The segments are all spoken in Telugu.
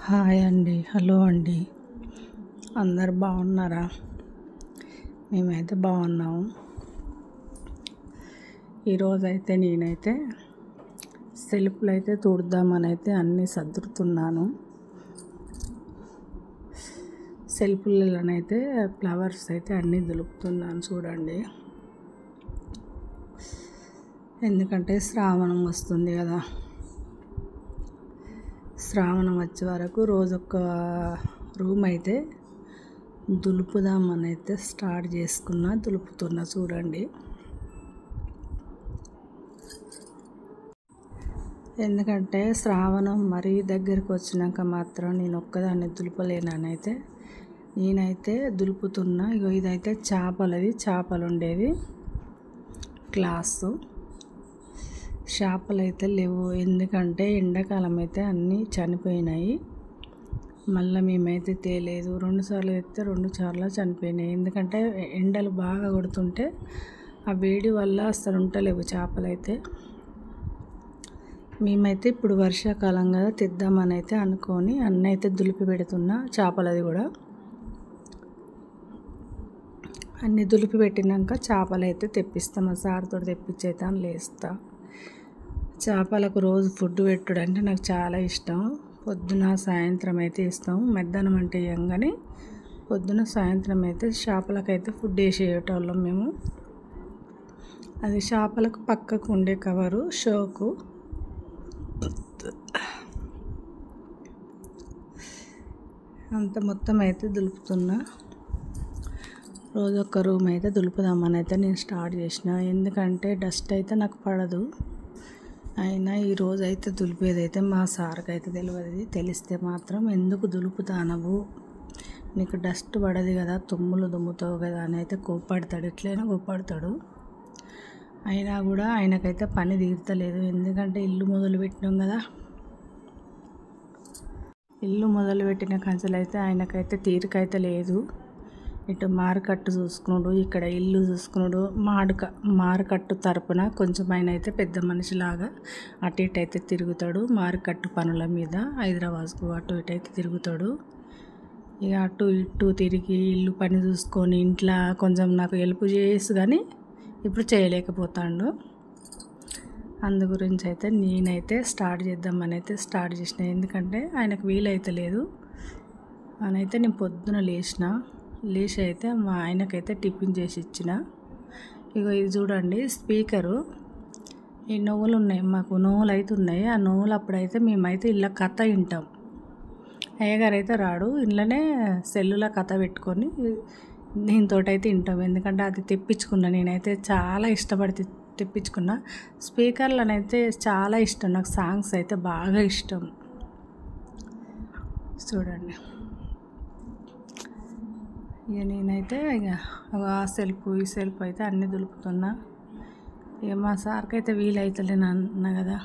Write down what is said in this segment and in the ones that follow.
హాయ్ అండి, హలో అండి. అందరు బాగున్నారా? మేమైతే బాగున్నాము. ఈరోజైతే నేనైతే సెల్ఫ్లు అయితే తుడుద్దామని అయితే అన్నీ సర్దుతున్నాను. సెల్ఫ్లలోనైతే ఫ్లవర్స్ అయితే అన్నీ దులుపుతున్నాను చూడండి. ఎందుకంటే శ్రావణం వస్తుంది కదా, శ్రావణం వచ్చే వరకు రోజొక్క రూమ్ అయితే దులుపుదామని అయితే స్టార్ట్ దులుపుతున్నా చూడండి. ఎందుకంటే శ్రావణం మరీ దగ్గరికి వచ్చినాక మాత్రం నేను ఒక్కదాన్ని దులుపలేనైతే నేనైతే దులుపుతున్నా. ఇదైతే చేపలు ఉండేది గ్లాసు. చేపలు అయితే లేవు, ఎందుకంటే ఎండాకాలం అయితే అన్నీ చనిపోయినాయి. మళ్ళీ మేమైతే తేలేదు. 2 సార్లు తెస్తే 2 సార్లు చనిపోయినాయి. ఎందుకంటే ఎండలు బాగా కొడుతుంటే ఆ వేడి వల్ల అసలు ఉండలేవు చేపలు అయితే. మేమైతే ఇప్పుడు వర్షాకాలం కదా తెద్దామని అయితే అనుకొని అన్నీ అయితే దులిపి పెడుతున్నా. చేపలది కూడా అన్నీ దులిపి పెట్టినాక చేపలు అయితే తెప్పిస్తాం. మా సార్తో తెప్పించైతే లేస్తా. చేపలకు రోజు ఫుడ్ పెట్టుడు అంటే నాకు చాలా ఇష్టం. పొద్దున సాయంత్రం అయితే ఇస్తాం. మధ్యాహ్నం అంటే ఇయ్యం కానీ పొద్దున సాయంత్రం అయితే చేపలకైతే ఫుడ్ వేసేటోళ్ళం మేము. అది చేపలకు పక్కకు ఉండే కవరు షోకు. అంత మొత్తం అయితే దులుపుతున్నా. రోజొక్క రూమ్ అయితే దులుపుదామని అయితే నేను స్టార్ట్ చేసిన. ఎందుకంటే డస్ట్ అయితే నాకు పడదు. అయినా ఈరోజు అయితే దులిపేదైతే మా సార్కి అయితే తెలియదు. తెలిస్తే మాత్రం ఎందుకు దులుపుతానవు, నీకు డస్ట్ పడదు కదా, తుమ్ములు దుమ్ముతావు కదా అని అయితే కోప్పడతాడు. ఎట్లయినా కోప్పడతాడు. అయినా కూడా ఆయనకైతే పని తీర్తలేదు. ఎందుకంటే ఇల్లు మొదలుపెట్టినాం కదా, ఇల్లు మొదలుపెట్టిన కంచెలైతే ఆయనకైతే తీరికైతే లేదు. ఇటు మారుకట్టు చూసుకున్నాడు, ఇక్కడ ఇల్లు చూసుకున్నాడు. మారుకట్టు తరపున కొంచెం ఆయన అయితే పెద్ద మనిషిలాగా అటు ఇటు అయితే తిరుగుతాడు. మారుకట్టు పనుల మీద హైదరాబాద్కు అటు ఇటు అయితే తిరుగుతాడు. ఇక అటు ఇటు తిరిగి ఇల్లు పని చూసుకొని ఇంట్లో కొంచెం నాకు హెల్ప్ చేసి కానీ ఇప్పుడు చేయలేకపోతాడు. అందు గురించి అయితే నేనైతే స్టార్ట్ చేద్దామని అయితే స్టార్ట్ చేసిన. ఎందుకంటే ఆయనకు వీలైతే లేదు అని అయితే నేను పొద్దున లేచి అయితే మా ఆయనకైతే టిఫిన్ చేసి ఇచ్చిన. ఇగో ఇది చూడండి స్పీకరు. ఈ నవ్వులు ఉన్నాయి, మాకు నవ్వులు అయితే ఉన్నాయి. ఆ నవ్వులు అప్పుడైతే మేమైతే ఇలా కథ వింటాం. అయ్యగారు అయితే రాడు, ఇంట్లోనే సెల్లులో కథ పెట్టుకొని దీంతో అయితే వింటాం. ఎందుకంటే అది తెప్పించుకున్నా, నేనైతే చాలా ఇష్టపడి తెప్పించుకున్నా. స్పీకర్లనైతే చాలా ఇష్టం నాకు, సాంగ్స్ అయితే బాగా ఇష్టం. చూడండి ఇక నేనైతే ఇక ఆ సెల్ఫ్ ఈ సెల్ఫ్ అయితే అన్నీ దులుపుతున్నా. ఇక మా సార్కి అయితే వీలైతలేను అన్నా కదా,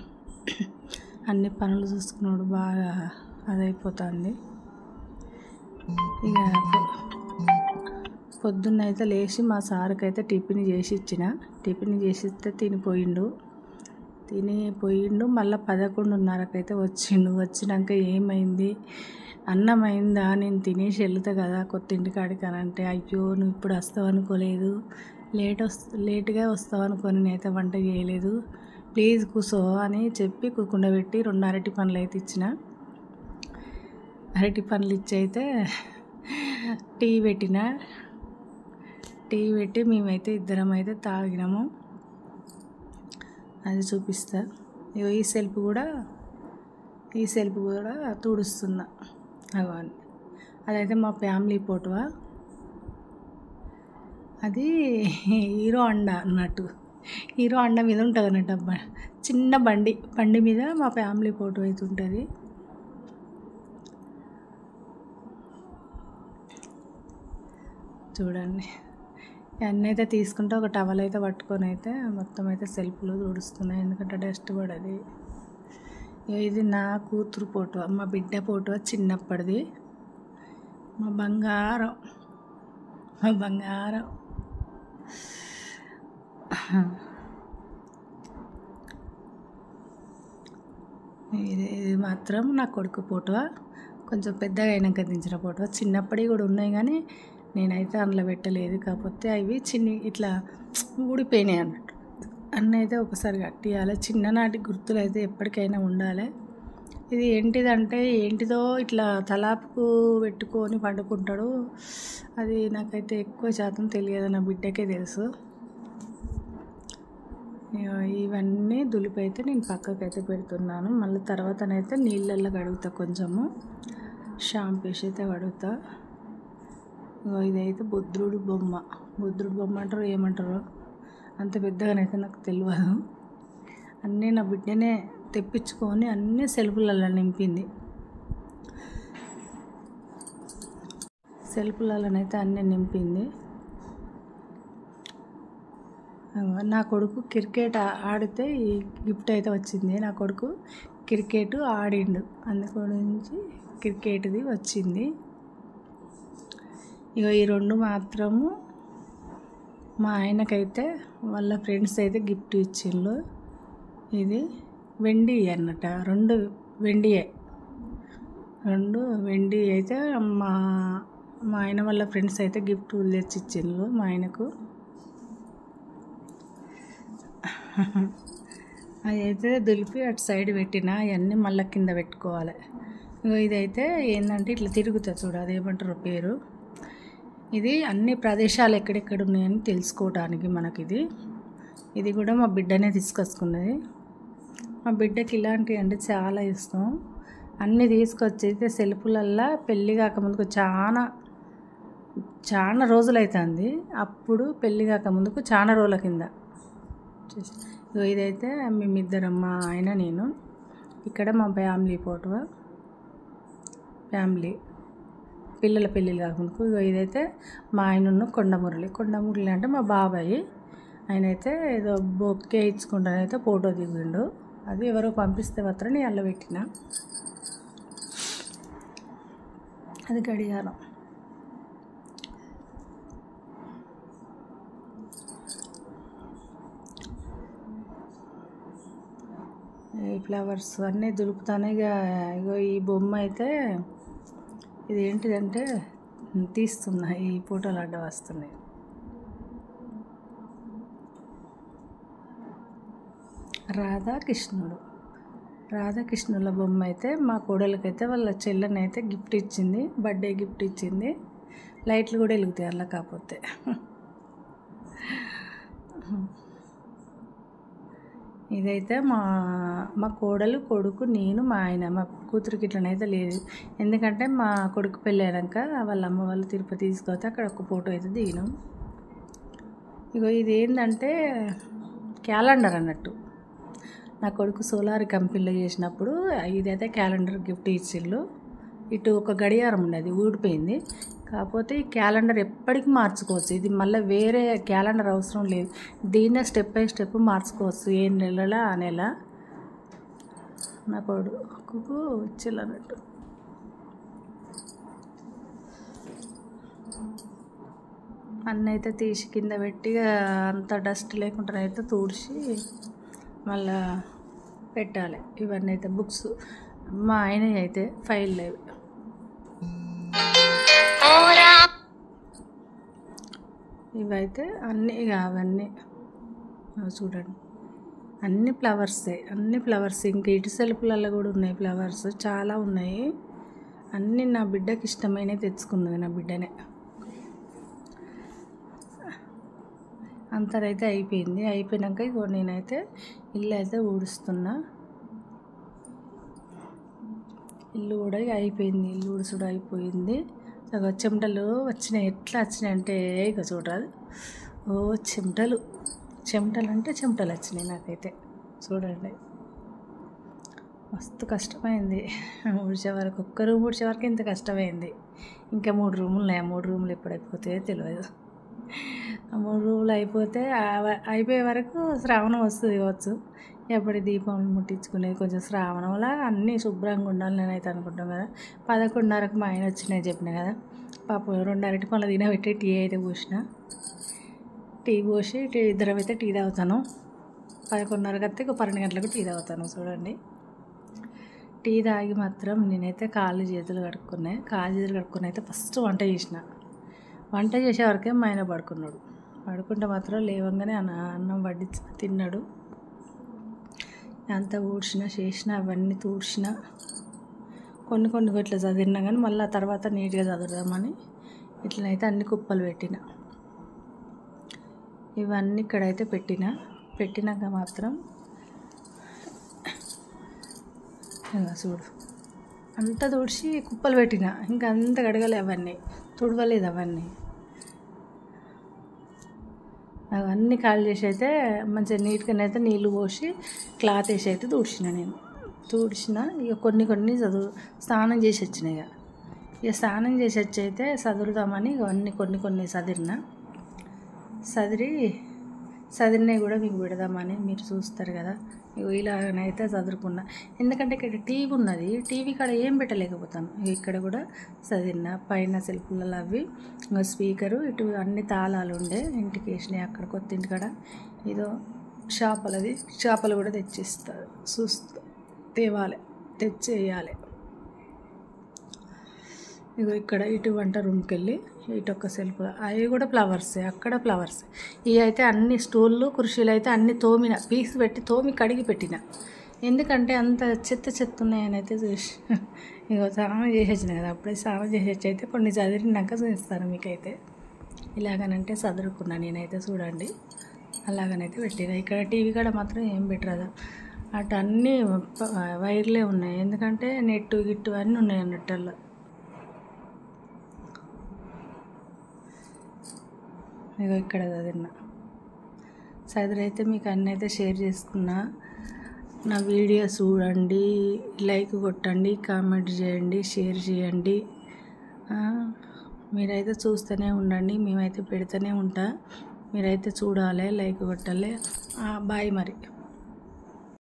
అన్ని పనులు చూసుకున్నాడు, బాగా అదైపోతుంది. ఇక పొద్దున్న అయితే లేచి మా సార్కి అయితే టిఫిన్ చేసి ఇచ్చిన. టిఫిన్ చేసి ఇస్తే తినిపోయిండు. మళ్ళీ 11:30కైతే వచ్చిండు. వచ్చినాక ఏమైంది, అన్నం అయిందా, నేను తినేసి వెళ్తా కదా కొత్త ఇంటికాడికి అని అంటే, అయ్యో నువ్వు ఇప్పుడు వస్తావు అనుకోలేదు, లేటుగా వస్తావు అనుకొని నేనైతే వంట చేయలేదు, ప్లీజ్ కూసో అని చెప్పి కూకుండబెట్టి 2 అరటి పండ్లు అయితే ఇచ్చిన. అరటి పండ్లు ఇచ్చి అయితే టీ పెట్టి మేమైతే ఇద్దరం అయితే తాగినాము. అది చూపిస్తా. ఈ సెల్ఫ్ కూడా తుడుస్తున్నా. అవన్నీ అదైతే మా ఫ్యామిలీ ఫోటో. అది హీరో హోండా అన్నట్టు, హీరో హోండా మీద ఉంటుంది అన్నట్టు. చిన్న బండి మీద మా ఫ్యామిలీ ఫోటో అయితే ఉంటుంది. చూడండి అన్నీ అయితే తీసుకుంటే ఒక టవల్ అయితే పట్టుకొని అయితే మొత్తం అయితే సెల్ఫ్లు తుడుస్తున్నాయి. ఎందుకంటే డస్ట్ పడది. ఇది నా కూతురు ఫోటో, మా బిడ్డ ఫోటో చిన్నప్పటిది. మా బంగారం ఇది మాత్రం నా కొడుకు ఫోటో. కొంచెం పెద్దగా అయినాక దించిన ఫోటో. చిన్నప్పటివి కూడా ఉన్నాయి కానీ నేనైతే అందులో పెట్టలేదు. కాకపోతే అవి ఇట్లా ఊడిపోయినాయి అన్నట్టు. అన్నీ అయితే ఒకసారి కట్టియాలి. చిన్ననాటి గుర్తులు అయితే ఎప్పటికైనా ఉండాలి. ఇది ఏంటిదంటే ఏంటిదో ఇట్లా తలాపుకు పెట్టుకొని పండుకుంటాడు. అది నాకైతే ఎక్కువ శాతం తెలియదు, నా బిడ్డకే తెలుసు. ఇవన్నీ దులిపైతే నేను పక్కకైతే పెడుతున్నాను. మళ్ళీ తర్వాతనైతే నీళ్ళల్లో కడుగుతా, కొంచెము షాంపూ వేసి అయితే కడుగుతా. ఇదైతే బుద్ధుడు బొమ్మ అంటారు, ఏమంటారు, అంత పెద్దగానైతే నాకు తెలియదు. అన్నీ నా బిడ్డనే తెప్పించుకొని అన్నీ సెల్ఫ్లలో నింపింది. సెల్ఫ్లలోనైతే అన్నీ నింపింది. నా కొడుకు క్రికెట్ ఆడితే ఈ గిఫ్ట్ అయితే వచ్చింది. నా కొడుకు క్రికెట్ ఆడిండు, అందుగురించి క్రికెట్ది వచ్చింది. ఇక ఈ రెండు మాత్రము మా ఆయనకైతే వాళ్ళ ఫ్రెండ్స్ అయితే గిఫ్ట్ ఇచ్చిండ్రు. ఇది వెండి అన్నట, రెండు వెండి అయితే మా ఆయన వాళ్ళ ఫ్రెండ్స్ అయితే గిఫ్ట్ తెచ్చి ఇచ్చిండ్రు మా ఆయనకు. అవి అయితే దులిపి అటు సైడ్ పెట్టిన, అవన్నీ మళ్ళీ కింద పెట్టుకోవాలి. ఇదైతే ఏంటంటే ఇట్లా తిరుగుతుంది చూడు, అదేమంటారు పేరు. ఇది అన్ని ప్రదేశాలు ఎక్కడెక్కడ ఉన్నాయని తెలుసుకోవడానికి మనకి ఇది కూడా మా బిడ్డనే తీసుకొచ్చుకున్నది. మా బిడ్డకి ఇలాంటివి అంటే చాలా ఇష్టం. అన్నీ తీసుకొచ్చి అయితే సెల్ఫ్లల్లో పెళ్ళి కాకముందుకు చాలా రోజులు అవుతుంది. అప్పుడు పెళ్ళి కాకముందుకు చాలా రోజుల కింద. ఇదైతే మేమిద్దరం, మా ఆయన నేను. ఇక్కడ మా ఫ్యామిలీ ఫోటో, ఫ్యామిలీ పిల్లల పెళ్ళిళ్ళు కాకముందుకు. ఇదైతే మా ఆయన కొండమురళి అంటే మా బాబాయ్. ఆయన అయితే ఏదో బొక్కే ఇచ్చుకుంటానైతే ఫోటో దిగిండు. అది ఎవరో పంపిస్తే మాత్రం నేను అల్ల పెట్టిన. అది గడియారం. ఈ ఫ్లవర్స్ అన్నీ దులుపుతానే. ఇగో ఈ బొమ్మ అయితే ఇది ఏంటిదంటే తీస్తున్నా, ఈ ఫోటోలు అడ్డ వస్తున్నాయి. రాధాకృష్ణుల బొమ్మ అయితే మా కోడలికైతే వాళ్ళ చెల్లెనైతే గిఫ్ట్ ఇచ్చింది, బర్త్డే గిఫ్ట్ ఇచ్చింది. లైట్లు కూడా వెలుగుతాయి అలా. కాకపోతే ఇదైతే మా కోడలు, కొడుకు, నేను, మా ఆయన. మా కూతురికి ఇట్లనైతే లేదు, ఎందుకంటే మా కొడుకు పెళ్ళి అయినాక వాళ్ళ అమ్మ వాళ్ళు తిరుపతి తీసుకొస్తే అక్కడ ఒక ఫోటో అయితే దిగినాం. ఇగో ఇది ఏంటంటే క్యాలెండర్ అన్నట్టు. నా కొడుకు సోలార్ కంపెనీలో చేసినప్పుడు ఇదైతే క్యాలెండర్ గిఫ్ట్ ఇచ్చిళ్ళు. ఇటు ఒక గడియారం ఉండేది, ఊడిపోయింది. కాకపోతే ఈ క్యాలెండర్ ఎప్పటికీ మార్చుకోవచ్చు. ఇది మళ్ళీ వేరే క్యాలెండర్ అవసరం లేదు, దీన్నే స్టెప్ బై స్టెప్ మార్చుకోవచ్చు. ఏ నెలలో ఆ నెల నా కొడుకు ఇచ్చిళ్ళు అన్నట్టు. అన్నీ అయితే తీసి కింద పెట్టి అంత డస్ట్ లేకుండా అయితే తుడిచి మళ్ళా పెట్టాలి. ఇవన్నీ అయితే బుక్స్, మా ఆయన అయితే ఫైల్ లేవు. ఇవైతే అన్నీ అవన్నీ చూడండి, అన్ని ఫ్లవర్స్. ఇంక ఇటు సెల్ఫ్లలో కూడా ఉన్నాయి ఫ్లవర్స్, చాలా ఉన్నాయి. అన్నీ నా బిడ్డకి ఇష్టమైనవి తెచ్చుకున్నది, నా బిడ్డనే. అంతరైతే అయిపోయింది. అయిపోయినాక ఇగో నేనైతే ఇల్లు అయితే ఊడుస్తున్నా. ఇల్లు కూడా అయిపోయింది, ఇల్లు ఊడుసుడు అయిపోయింది. చెమటలు వచ్చినాయి. ఎట్లా వచ్చినాయి అంటే ఇక చూడరాదు, చెమటలు అంటే చెమటలు వచ్చినాయి నాకైతే. చూడండి, మస్తు కష్టమైంది ఊడ్చే వరకు. ఒక్క రూమ్ ఊడ్చే వరకు ఇంత కష్టమైంది. ఇంకా 3 రూములు ఉన్నాయి. 3 రూములు ఎప్పుడు అయిపోతాయో తెలియదు. 3 రూములు అయిపోయే వరకు శ్రావణం వస్తుంది కావచ్చు. ఎప్పటి దీపం ముట్టించుకునేది కొంచెం శ్రావణంలో అన్నీ శుభ్రంగా ఉండాలి నేనైతే అనుకుంటాం కదా. 11:30కు మా ఆయన వచ్చినాయి చెప్పిన కదా. పాపం 2:30కి మళ్ళీ తినబెట్టి టీ అయితే పోసి ఇద్దరం అయితే టీ తాగుతాను. 11:30కి వస్తే 12 గంటలకు టీ తాగుతాను. చూడండి, టీ తాగి మాత్రం నేనైతే కాళ్ళు చేతులు కడుక్కుని అయితే ఫస్ట్ వంట చేసే వరకే మా ఆయన పడుకున్నాడు. పడుకుంటే మాత్రం లేవంగానే అన్నం వడ్డించి తిన్నాడు. అంతా చేసిన అవన్నీ తూడ్చిన, కొన్ని ఇట్లా చదివినా కానీ మళ్ళీ తర్వాత నీట్గా చదువుదామని ఇట్లనైతే అన్ని కుప్పలు పెట్టిన. ఇవన్నీ ఇక్కడైతే పెట్టినాక మాత్రం చూడు అంతా తుడిచి కుప్పలు పెట్టిన. ఇంకా అంత గడగలే, తుడవలేదు అవన్నీ ఖాళీ చేసి అయితే మంచిగా నీట్గానైతే నీళ్ళు పోసి క్లాత్ వేసి అయితే తుడిచిన. ఇక కొన్ని స్నానం చేసి వచ్చిన. ఇక స్నానం చేసి వచ్చి అయితే చదువుదామని ఇవన్నీ కొన్ని చదిరినవి కూడా మీకు పెడదామని మీరు చూస్తారు కదా. ఇక ఇలాగనైతే చదువుకున్నా. ఎందుకంటే ఇక్కడ టీవీ ఉన్నది, టీవీ కాడ ఏం పెట్టలేకపోతాను. ఇక్కడ కూడా చదివిన. పైన సెల్ఫ్లలో అవి స్పీకరు, ఇటు అన్ని తాళాలు ఉండే ఇంటికి వేసినాయి. అక్కడ కొత్త ఇంటికాడ ఏదో చేపలు కూడా తెచ్చిస్తారు. తెచ్చేయాలి. ఇగో ఇక్కడ ఇటు వంట రూమ్కి వెళ్ళి ఇటు ఒక సెల్ఫ్, అవి కూడా ఫ్లవర్సే, అక్కడ ఫ్లవర్సే. ఇవి అయితే అన్ని స్టూళ్ళు కుర్చీలు అయితే అన్ని పీస్ పెట్టి కడిగి పెట్టిన. ఎందుకంటే అంత చెత్త ఉన్నాయని అయితే చూసి ఇగో స్నానం చేసి వచ్చిన కదా. అప్పుడే స్నానం చేసి వచ్చి అయితే కొన్ని చదివినాక చూపిస్తాను మీకైతే. ఇలాగనంటే చదువుకున్నా నేనైతే చూడండి. అలాగనైతే పెట్టిన. ఇక్కడ టీవీ కాడ మాత్రం ఏం పెట్టరాదు. అటు అన్నీ వైర్లే ఉన్నాయి, ఎందుకంటే నెట్టు గిట్టు అన్నీ ఉన్నాయి అన్నట్టు. ఇక ఇక్కడ చదిరైతే మీకు అన్నీ అయితే షేర్ చేసుకున్నా. నా వీడియో చూడండి, లైక్ కొట్టండి, కామెంట్ చేయండి, షేర్ చేయండి. మీరైతే చూస్తూనే ఉండండి, మేమైతే పెడుతూనే ఉంటా. మీరైతే చూడాలి, లైక్ కొట్టాలి. బాయ్ మరి.